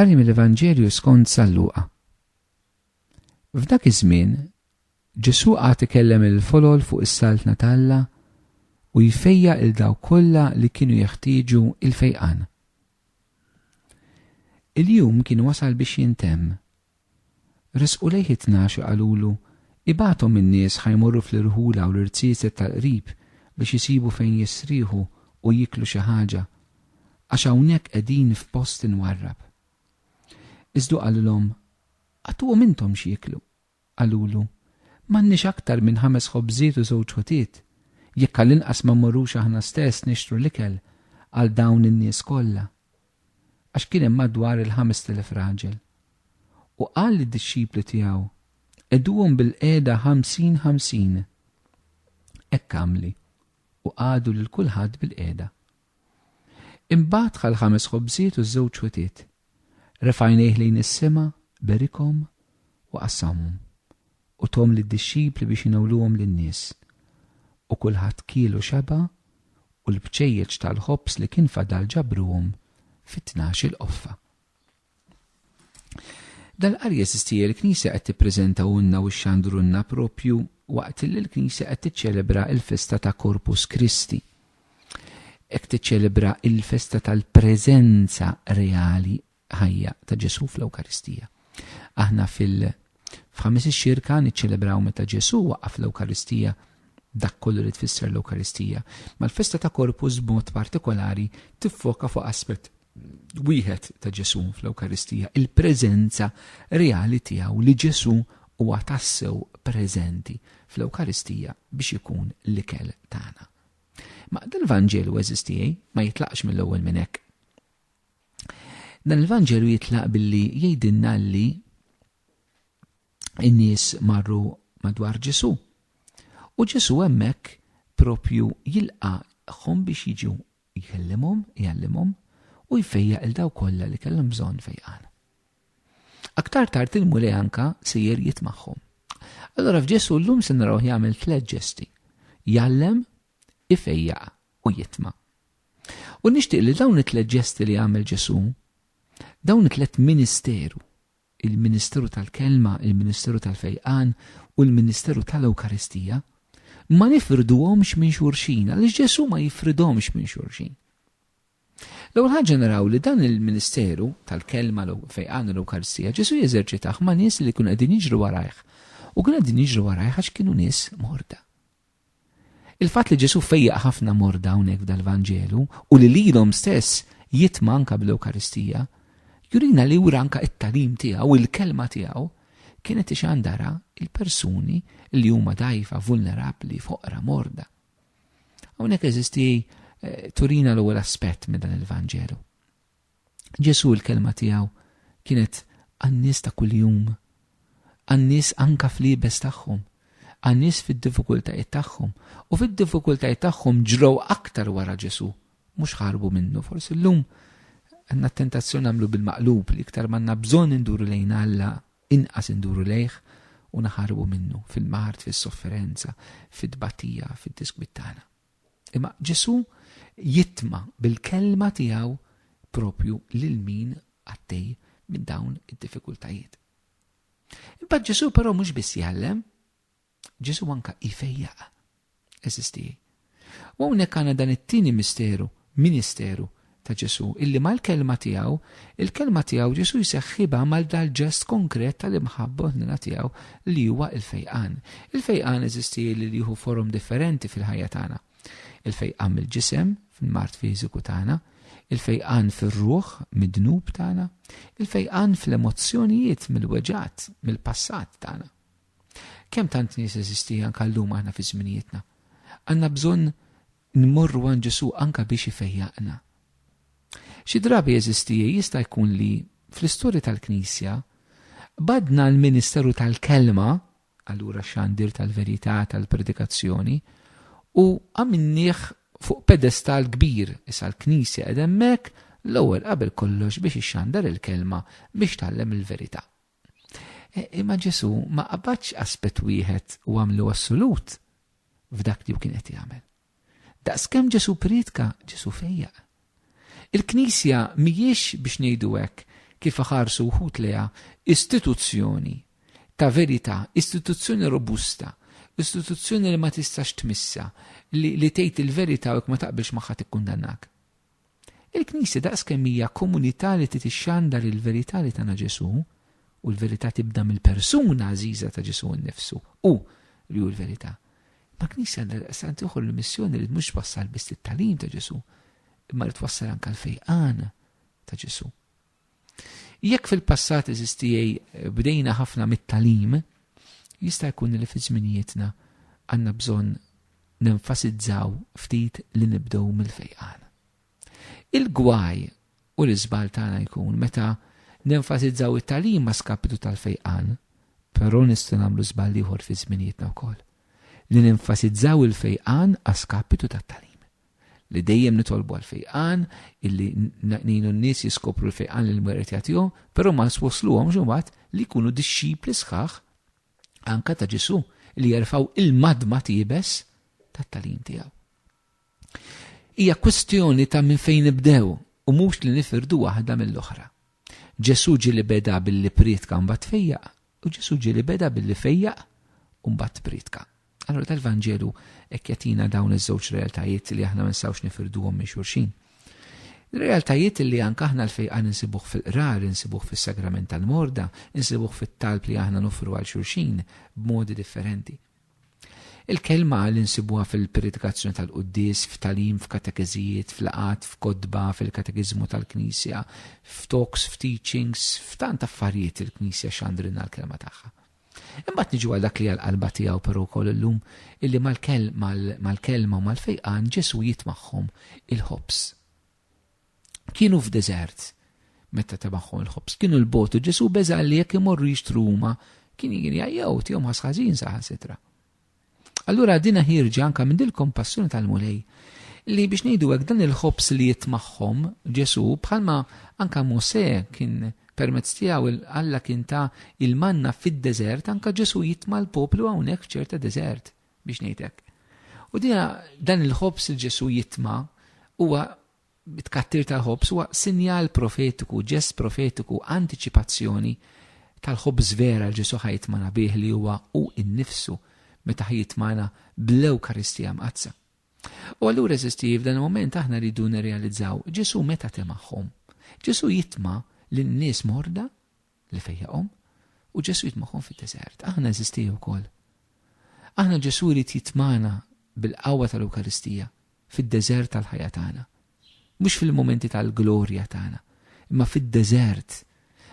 Qari mill-Evanġelju skont San Luqa. F'dak iż-żmien, Ġesu għad ikellem il-folol fuq is-saltna tal-Alla u jfejja il daw kollha li kienu jeħtieġu il-fejqan. Il-jum kien wasal biex jintemm. Resqu lejh it-tnax qalulu ibagħthom in-nies ħajmorru fl-irħula u l-irtsiset tal-qrib biex isibu fejn jisrieħu u jiklu xi ħaġa għax hawnhekk qegħdin f'post inwarrab. Iżdu qalulhom għatuhom intom xi jiklu. Qalulu m'għandniex aktar minn 5 ħobżiet u 2 ħwatiet. Jekk għall-inqas ma mmorrux aħna stess nixtru l-ikel għal dawn in-nies kollha. Għax kien hemm madwar il-5,000 raġel. U qal lid-dixxipli tiegħu qegħduhom bil-qiegħda 50-50. Hekk għamli u qagħdu lil kulħadd bil-qiegħda. Imbagħad ħal 5 ħobżiet u 2 ħwatiet. Refa' għajnejh lejn is-sema, berikhom u qassamhom u tom lid-dixxipli biex inawluhom lin-nies. U kulħadd kielu xeba u l-bċejjeġ tal-ħobs li kien fadal ġabruhom fit-12 qoffa. Dal-qar jeżistija l-Knisja qed tippreżentawlna u xxandrulna proprju waqt li l-Knisja qed tiċċelebra l-festa ta' Corpus Christi. Hekk tiċċelebra l-festa tal-preżenza reali ħajja ta' Ġesu fl-Ewkaristija. Aħna f'ħames ix-xirka niċċelebraw meta Ġesu waqaf l-Ewkaristija dak kollu li tfisser l-Ewkaristija. Ma l-festa ta' Corpus b'mod partikolari tiffoka fuq aspett wieħed ta' Ġesu fl-Ewkaristija, il-preżenza reali tiegħu li Ġesu huwa tassew preżenti fl-Ewkaristija biex ikun l-ikel tagħna. Ma dan il-Vanġelu eżistijej ma jitlaqx mill-ewwel minn hekk. Dan il-Vanġelu jitlaq billi jgħidilna li in-nies marru madwar Ġesu. U Ġesu hemmhekk propju jilqahom biex jiġu jkellimhom u jfejjaq il daw kollha li kellhom bżonn fejqan. Aktar tard il-mulej anka sejjer jitmagħhom. Allura f'Ġesu llum se narawh jagħmel 3 ġesti: jgħallem, ifejjaq u jitma'. U nixtieq li dawn it-3 ġesti li jagħmel Ġesu, dawn it-3 ministeru, il-Ministeru tal-Kelma, il-Ministeru tal-Fejqan u l-Ministeru tal-Ewkaristija, ma nifrduhomx minn xulxin, għaliex Ġesu ma jifridhomx minn xulxin. L-ewwel ħaġa naraw li dan il-Ministeru tal-Kelma, l-Fejqan u l-Ewkaristija Ġesu jeżerċitah ma' nies li kienu qegħdin jiġru warajh. U kienu qegħdin jiġru warajh għax kienu nies morda. Il-fatt li Ġesu fejjaq ħafna morda hawnhekk f'dal-Vanġelu u li lilhom stess jitma' anke bl-Ewkaristija jurina li wara anke it-tagħlim tiegħu u l-kelma tiegħu kienet ixandara il-persuni li huma dgħajfa, vulnerabbli, foqra, morda. Hawnhekk eżisti turina l-ewwel aspett minn dan il-Vanġelu. Ġesu l-kelma tiegħu kienet għan-nies ta' kuljum, għan-nies anke fl-liebes tagħhom, għan-nies fid-diffikultajiet tagħhom u fid-diffikultajiet tagħhom ġrew aktar wara Ġesu, mhux ħarbu minnu. Forsi llum għandna tentazzjoni nagħmlu bil-maqlub li iktar m'għandna bżonn induru lejn Alla inqas induru lejh u naħarbu minnu fil-mart, fis-sofferenza, fid-tbatija, fid-diskwit tagħna. Imma Ġesu jitma' bil-kelma tiegħu propju lil min għaddej minn dawn id-diffikultajiet. Imbagħad Ġesu però mhux biss jgħallem, Ġesu anke jfejjaq. Eżisti. U hawnhekk għandna dan it-tieni ministeru ta' Ġesu illi mal-kelma tiegħu, il-kelma tiegħu Ġesu jseħħibha mal dal-ġest konkret tal-imħabba ħnina tiegħu li huwa l-fejqan. Il-fejqan eżisti li jieħu forum differenti fil-ħajja tagħna. Il-fejqan mill-ġisem fil-mart fiżiku tagħna, il-fejqan fir-ruħ mid-dnub tagħna, il-fejqan fl-emozzjonijiet mill-weġat, mill-passat tagħna. Kemm tant nies eżisti anke llum aħna fi żminijietna. Għandna bżonn nmorru għand Ġesu anke biex ifejjaqna. Xi drabi jeżisti jista' jkun li fl-istorja tal-Knisja badna l-Ministeru tal-Kelma, allura xandir tal-verità tal-predikazzjoni, u għamilnieh fuq pedestal kbir issa l-Knisja qed hemmhekk l-ewwel qabel kollox biex ixxandar il-kelma biex tgħallem il-verità. Imma Ġesu ma qabadx aspett wieħed u għamlu assolut f'dak li kien qed jagħmel. Daqskemm Ġesu priedka, Ġesu fejjaq. Il-Knisja mhijiex biex ngħidu hekk kif ħarsu wħud leha istituzzjoni ta' verità, istituzzjoni robusta, istituzzjoni li ma tistax tmissa, li tgħid il-verità u jekk ma taqbilx magħha tikkundannak. Il-Knisja daqskemm hija komunità li titixxandar il-verità li tagħna Ġesu, u l-verità tibda mill-persuna għażiża ta' Ġesu nnifsu u li hu l-verità. Ma Knisja sa tieħu l-missjoni li mhux twassal biss it-tagħlim ta' Ġesu, imma li twassal anke l-fejqan ta' Ġesu. Jekk fil-passat eżistijej bdejna ħafna mit-tagħlim, jista' jkun li fi żminijietna għandna bżonn nenfasizzaw ftit li nibdew mill-fejqan. Il-gwaj u l-iżbal tagħna jkun meta nenfasizzaw it-tagħlim ma' skapitu tal-fejqan, però nistgħu nagħmlu żball ieħor fi żminijietna wkoll. Li nenfasizzaw il-fejqan għas skapitu tat-tagħlim. Li dejjem nitolbu għal-fejqan, illi ngħinu n-nies jiskopru l-fejqan li l-mweret jagħtihom, però ma swosluhom ġumbat li jkunu dixxipli sħaħ anke ta' Ġesu li jerfgħu il-madma tiebes tat-tagħlim tiegħu. Hija kwestjoni ta' minn fejn nibdew u mhux li nifirdu waħda mill-oħra. Ġesu ġieli beda billi priedka mbagħad fejjaq, u Ġesu ġieli beda billi fejjaq u mbagħad priedka. Allora tal-Vanġelu hekk jagħtina dawn iż-żewġ realtajiet li aħna ma nistgħux nifirduhom minn xulxin. Realtajiet li anke aħna l-fejqan insibuh fil-qrar, insibuh fis-sagrament tal-morda, insibuh fit-talb li aħna nofru għal xulxin b'modi differenti. Il-kelma li nsibuha fil-predikazzjoni tal-Qudies, f'talim, f'katekeżijiet, f'laqat, f'kodba, fil-katekiżmu tal-Knisja, f'talks, f'teachings, f'tant affarijiet il-Knisja xandrilna l-kelma tagħha. Imbagħad niġu għal dak li għall-qalba tiegħu però wkoll illum illi mal-kelma u mal-fejqan Ġesu jitmagħhom il-ħobs. Kienu f'deżert meta tebagħhom il-ħobs, kienu l-botu Ġesu beża li jekk imorru jixtru huma kien jgħajjew tihom ħasħażin saħansitra. Allura dina ħirġa anke minn dil kompassjoni tal-mulej li biex ngħidu hekk dan il-ħobs li jitmagħhom Ġesu bħalma anke Mosè kien permezz tiegħu Alla kien ta' il-manna fid-deżert anke Ġesu jitma' l-poplu hawnhekk f'ċerta deżert biex ngħidlek. U dan il-ħobs il Ġesu jitma' huwa bit-kattir tal-ħobs huwa sinjal profetiku, ġest profetiku, antiċipazzjoni tal-ħobs vera l Ġesu ħajtmana bih li huwa u innifsu meta ħajtmana bl-Ewkaristija mqazza. U allura eżisti f'dan il-moment aħna rridu nirrealizzaw Ġesu meta temagħhom. Ġesu jitma' lin-nies morda li fejjaqhom u Ġesu jitmagħhom fid-deżert. Aħna eżisti wkoll. Aħna Ġesu jrid jitmana bil-qawwa tal-Ewkaristija fid-deżert tal-ħajja tagħna. Mhux fil-momenti tal-glorja tagħna, imma fid-deżert.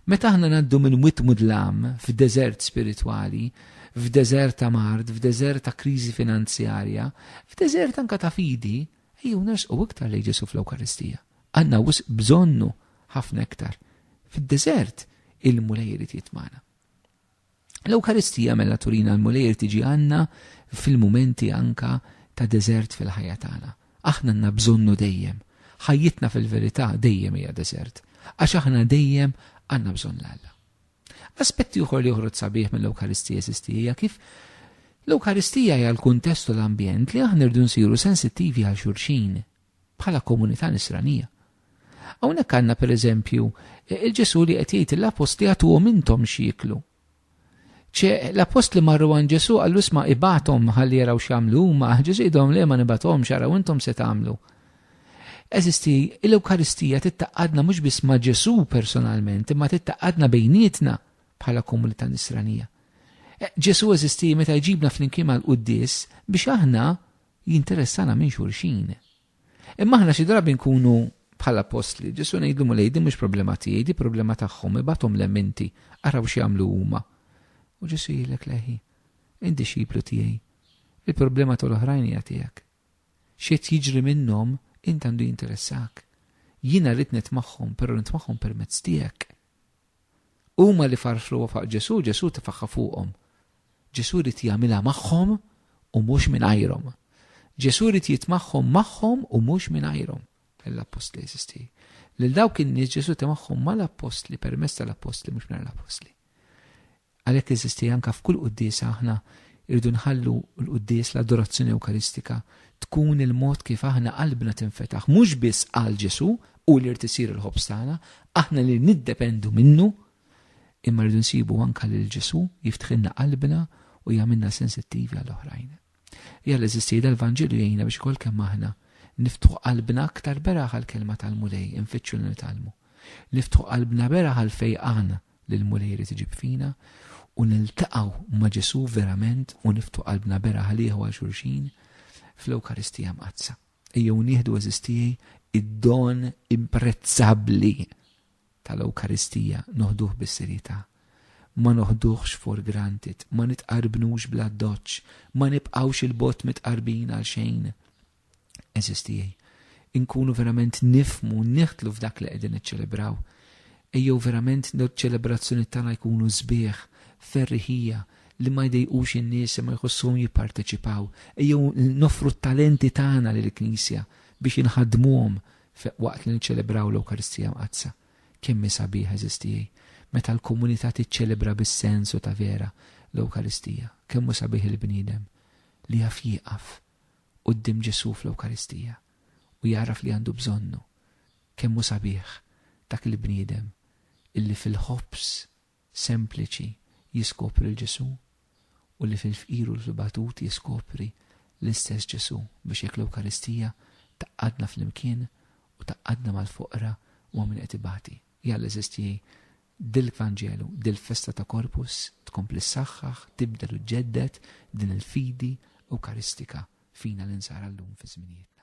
Meta aħna ngħaddu minn witmu dlam fid-deżert spiritwali, f'deżert ta' mard, f'deżert ta' kriżi finanzjarja, f'deżert anke ta' fidi, ejjew nersqu iktar lejn Ġesu fl-Ewkaristija. Għandna bżonnu ħafna iktar. Fid-deżert il-mulej irid jitmana. L-Ewkaristija mela turina l-mulej tiġi għandna fil-mumenti anke ta' deżert fil-ħajja tagħna. Aħna għandna bżonnu dejjem. Ħajjitna fil-verità dejjem hija deżert. Għax aħna dejjem għandna bżonn l-Alla. Aspetti uħor li uħrot sabiħ mill-Ewkaristija sistija kif l-Ewkaristija hija l-kuntest u l-ambjent li aħna rridu nsiru sensittivi għal xulxin bħala komunità nisranija. Hawnhekk għandna pereżempju il-Ġesu li qed jgħid l-Apostli għatuhom intom x'jieklu. L-Apostli marru għand Ġesu qallu isma' ibathom ħalli jaraw x'jagħmlu huma, Ġesu jgħidhom le ma nibathomx araw intom se tagħmlu. Eżisti, l-Ewkaristija tittaqadna mhux biss ma' Ġesu personalment, imma tittaqadna bejnietna bħala komunità nisranija. Ġesu eżisti meta jġibna flimkien mal-Qudies biex aħna jinteressana minn xulxin. Imma aħna xi drabi nkunu bħala apostli, Ġesu ngħidlu mulej di mhux problema tiegħi, di problema tagħhom, ibathom l-emmenti, araw x'jagħmlu huma. U Ġesu jgħidlek leħi, inti xiplu tiegħi. Il-problema tal-oħrajn hija tiegħek. X'qed jiġri minnhom int għandu jinteressak. Jiena rrid nitmagħhom, però nitmagħhom permezz tiegħek. Huma li farfru fuq Ġesu, Ġesu tifaħħa fuqhom. Ġesu rid jagħmilha magħhom u mhux mingħajrhom. Ġesu rid jitmagħhom magħhom u mhux mingħajrhom. L-Apostli eżisti. Lil dawk in-nies Ġesu temagħhom mal-Apostli permezz tal-Apostli mhux mingħajr l-Apostli. Għalhekk eżisti anke f'kull qudies aħna irridu nħallu l-Qudies l-adorazzjoni Ewkaristika tkun il-mod kif aħna qalbna tinfetaħ mhux biss għal Ġesu u li rtisir il-ħobs tagħna, aħna li niddependu minnu, imma rridu nsibu anka lil Ġesu jiftħilna qalbna u jagħmilna sensittivi għall-oħrajn. Jalla eżisti l-Evanġelju jgħinna biex kol kemm aħna niftuħ qalbna aktar beraħ għal-kelma tal-mulej, infittxu li nitalmu. Niftuħ qalbna beraħ għal-fejqan li l-mulej jrid iġib fina u niltaqgħu ma' Ġesu verament u niftuħ qalbna beraħ għalih għal xulxin fl-Ewkaristija mqazza. Ejjew nieħdu eżistijej id-don imprezzabbli tal-Ewkaristija noħduh bis-serjetà. Ma noħduħx for granted, ma nitqarbnux bla doċ, ma nibqawx il-bot mitqarbin għal xejn. Eżistijej, inkunu verament nifmu, niħtlu f'dak li qegħdin niċċelebraw. Ejjew verament l-ċelebrazzjoni tagħna jkunu sbieħ, ferriħija, li ma jdejqux in-nies ma jħossuhom jipparteċipaw. Ejjew nofru t-talenti tagħna lill-Knisja biex inħadmuhom waqt li niċċelebraw l-Ewkaristija mqazza. Kemm sabiħ eżistijej, meta l-komunità tiċċelebra bis-sensu ta' vera l-Ewkaristija. Kemm sabiħ il-bniedem li jaf jieqaf quddiem Ġesu fl-Ewkaristija u jaraf li għandu bżonnu. Kemm sabiħ dak il-bniedem illi fil-ħobs sempliċi jiskopri l-Ġesu u li fil-fqir u l-batut jiskopri l-istess Ġesu biex jekk l-Ewkaristija taqqadna fl-imkien u taqqadna mal-foqra u għamin etibati. Jalla eżistijej dil-Vanġelu, dil-festa ta' Korpus tkompli s-saxħax, tibda l-ġeddet din il-fidi Ewkaristika fina l-insara l-lum fi żminijiet.